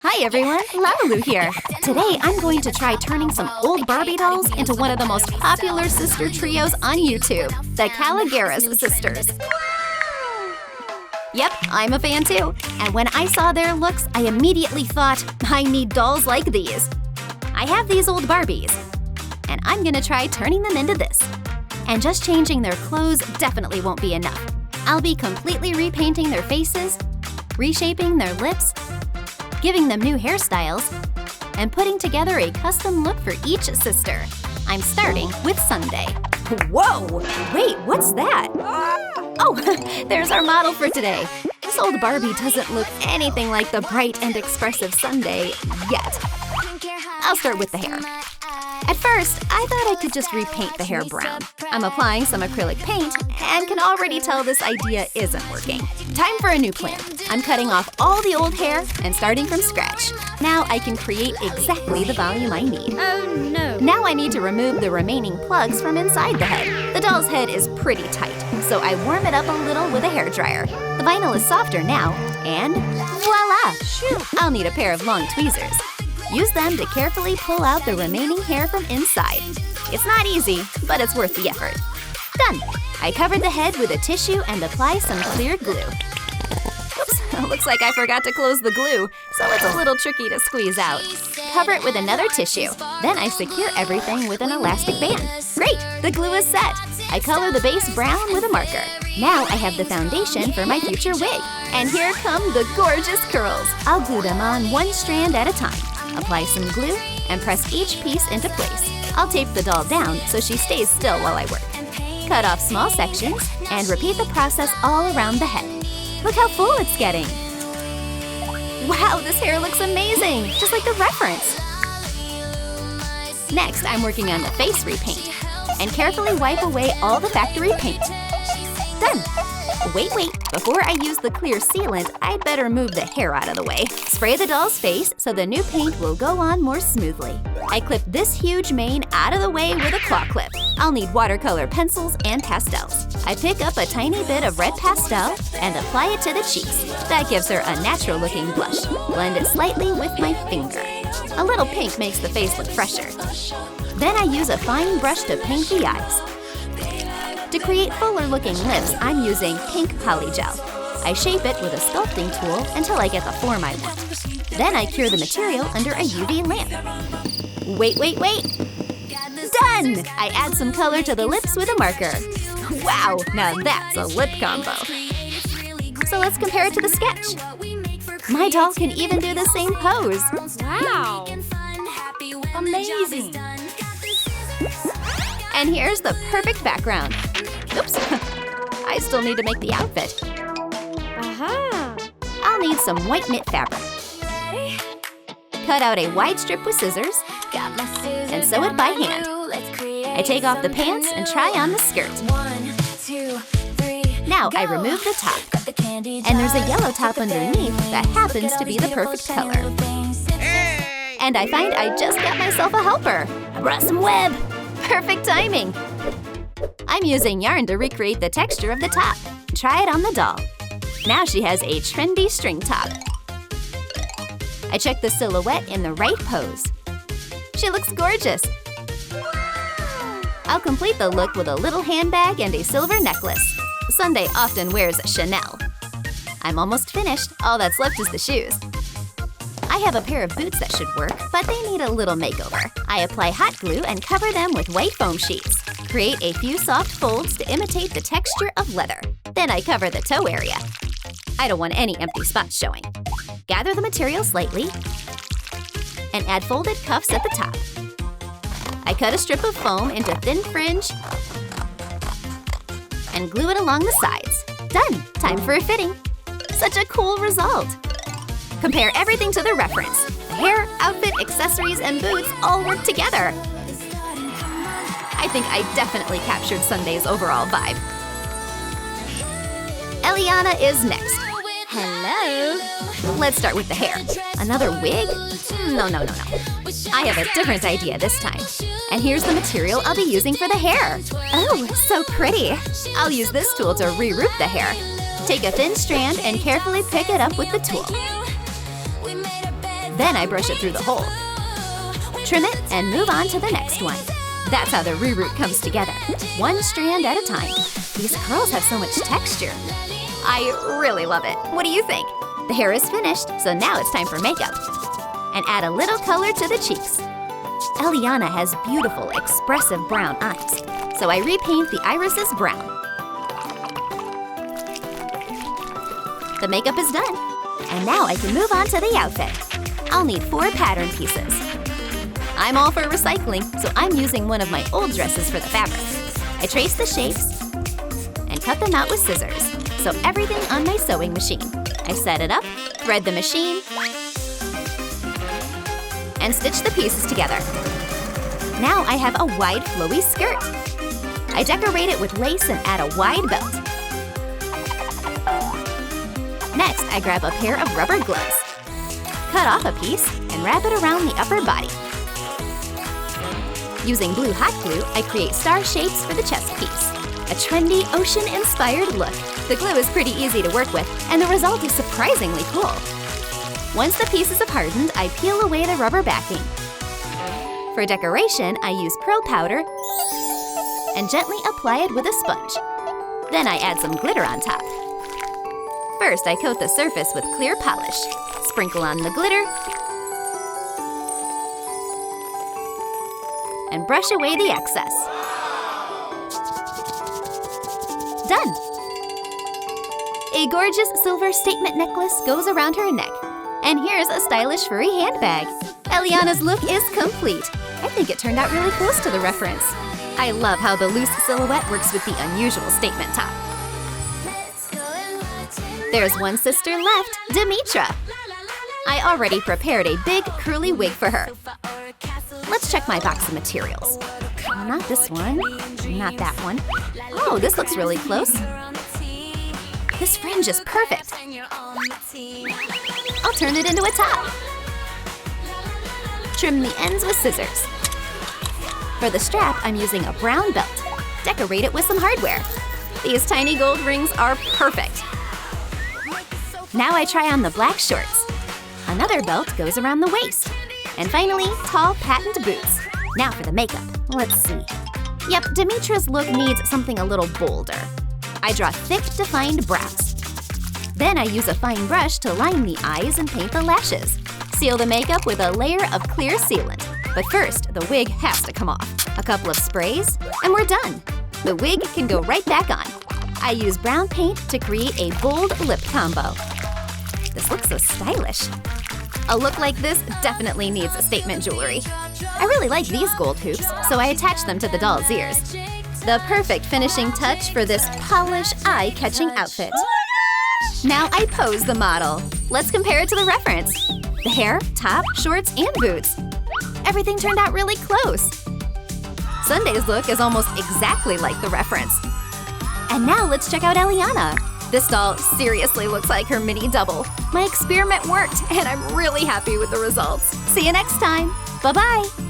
Hi everyone, Lalalu here. Today I'm going to try turning some old Barbie dolls into one of the most popular sister trios on YouTube, the Kalogeras Sisters. Yep, I'm a fan too. And when I saw their looks, I immediately thought, I need dolls like these. I have these old Barbies, and I'm gonna try turning them into this. And just changing their clothes definitely won't be enough. I'll be completely repainting their faces, reshaping their lips, giving them new hairstyles, and putting together a custom look for each sister. I'm starting with Sunday. Whoa! Wait, what's that? Oh, there's our model for today. This old Barbie doesn't look anything like the bright and expressive Sunday yet. I'll start with the hair. At first, I thought I could just repaint the hair brown. I'm applying some acrylic paint and can already tell this idea isn't working. Time for a new plan. I'm cutting off all the old hair and starting from scratch. Now I can create exactly the volume I need. Oh no! Now I need to remove the remaining plugs from inside the head. The doll's head is pretty tight, so I warm it up a little with a hairdryer. The vinyl is softer now, and voila! Shoot! I'll need a pair of long tweezers. Use them to carefully pull out the remaining hair from inside. It's not easy, but it's worth the effort. Done! I covered the head with a tissue and apply some clear glue. Oops, looks like I forgot to close the glue, so it's a little tricky to squeeze out. Cover it with another tissue. Then I secure everything with an elastic band. Great! The glue is set! I color the base brown with a marker. Now I have the foundation for my future wig. And here come the gorgeous curls. I'll glue them on one strand at a time. Apply some glue and press each piece into place. I'll tape the doll down so she stays still while I work. Cut off small sections and repeat the process all around the head. Look how full it's getting! Wow, this hair looks amazing, just like the reference! Next, I'm working on the face repaint and carefully wipe away all the factory paint. Done! Wait, before I use the clear sealant, I'd better move the hair out of the way. Spray the doll's face so the new paint will go on more smoothly. I clip this huge mane out of the way with a claw clip. I'll need watercolor pencils and pastels. I pick up a tiny bit of red pastel and apply it to the cheeks. That gives her a natural-looking blush. Blend it slightly with my finger. A little pink makes the face look fresher. Then I use a fine brush to paint the eyes. To create fuller-looking lips, I'm using pink polygel. I shape it with a sculpting tool until I get the form I want. Then I cure the material under a UV lamp. Wait! Done! I add some color to the lips with a marker. Wow, now that's a lip combo. So let's compare it to the sketch. My doll can even do the same pose. Wow! Amazing! And here's the perfect background. Oops, I still need to make the outfit. Aha! I'll need some white knit fabric. Cut out a wide strip with scissors and sew it by hand. I take off the pants and try on the skirt. Now I remove the top. And there's a yellow top underneath that happens to be the perfect color. And I find I just got myself a helper. I brought some web. Perfect timing! I'm using yarn to recreate the texture of the top. Try it on the doll. Now she has a trendy string top. I check the silhouette in the right pose. She looks gorgeous! I'll complete the look with a little handbag and a silver necklace. Sunday often wears Chanel. I'm almost finished. All that's left is the shoes. I have a pair of boots that should work, but they need a little makeover. I apply hot glue and cover them with white foam sheets. Create a few soft folds to imitate the texture of leather. Then I cover the toe area. I don't want any empty spots showing. Gather the material slightly and add folded cuffs at the top. I cut a strip of foam into thin fringe and glue it along the sides. Done! Time for a fitting. Such a cool result! Compare everything to the reference. The hair, outfit, accessories, and boots all work together. I think I definitely captured Sunday's overall vibe. Eliana is next. Hello! Let's start with the hair. Another wig? No. I have a different idea this time. And here's the material I'll be using for the hair. Oh, so pretty. I'll use this tool to re-root the hair. Take a thin strand and carefully pick it up with the tool. Then I brush it through the hole. Trim it and move on to the next one. That's how the reroot comes together, one strand at a time. These curls have so much texture. I really love it. What do you think? The hair is finished, so now it's time for makeup. And add a little color to the cheeks. Eliana has beautiful, expressive brown eyes, so I repaint the irises brown. The makeup is done, and now I can move on to the outfit. I'll need 4 pattern pieces. I'm all for recycling, so I'm using one of my old dresses for the fabric. I trace the shapes and cut them out with scissors, so everything on my sewing machine. I set it up, thread the machine, and stitch the pieces together. Now I have a wide flowy skirt. I decorate it with lace and add a wide belt. Next, I grab a pair of rubber gloves. Cut off a piece and wrap it around the upper body. Using blue hot glue, I create star shapes for the chest piece. A trendy, ocean-inspired look. The glue is pretty easy to work with, and the result is surprisingly cool. Once the pieces have hardened, I peel away the rubber backing. For decoration, I use pearl powder and gently apply it with a sponge. Then I add some glitter on top. First, I coat the surface with clear polish. Sprinkle on the glitter and brush away the excess. Done! A gorgeous silver statement necklace goes around her neck. And here's a stylish furry handbag. Eliana's look is complete. I think it turned out really close to the reference. I love how the loose silhouette works with the unusual statement top. There's one sister left, Demetra. I already prepared a big curly wig for her. Let's check my box of materials. Not this one, not that one. Oh, this looks really close. This fringe is perfect. I'll turn it into a top. Trim the ends with scissors. For the strap, I'm using a brown belt. Decorate it with some hardware. These tiny gold rings are perfect. Now I try on the black shorts. Another belt goes around the waist. And finally, tall patent boots. Now for the makeup. Let's see. Yep, Demetra's look needs something a little bolder. I draw thick, defined brows. Then I use a fine brush to line the eyes and paint the lashes. Seal the makeup with a layer of clear sealant. But first, the wig has to come off. A couple of sprays, and we're done. The wig can go right back on. I use brown paint to create a bold lip combo. This looks so stylish. A look like this definitely needs statement jewelry. I really like these gold hoops, so I attach them to the doll's ears. The perfect finishing touch for this polished, eye-catching outfit. Now I pose the model. Let's compare it to the reference. The hair, top, shorts, and boots. Everything turned out really close. Sunday's look is almost exactly like the reference. And now let's check out Eliana. This doll seriously looks like her mini double. My experiment worked, and I'm really happy with the results. See you next time. Bye-bye.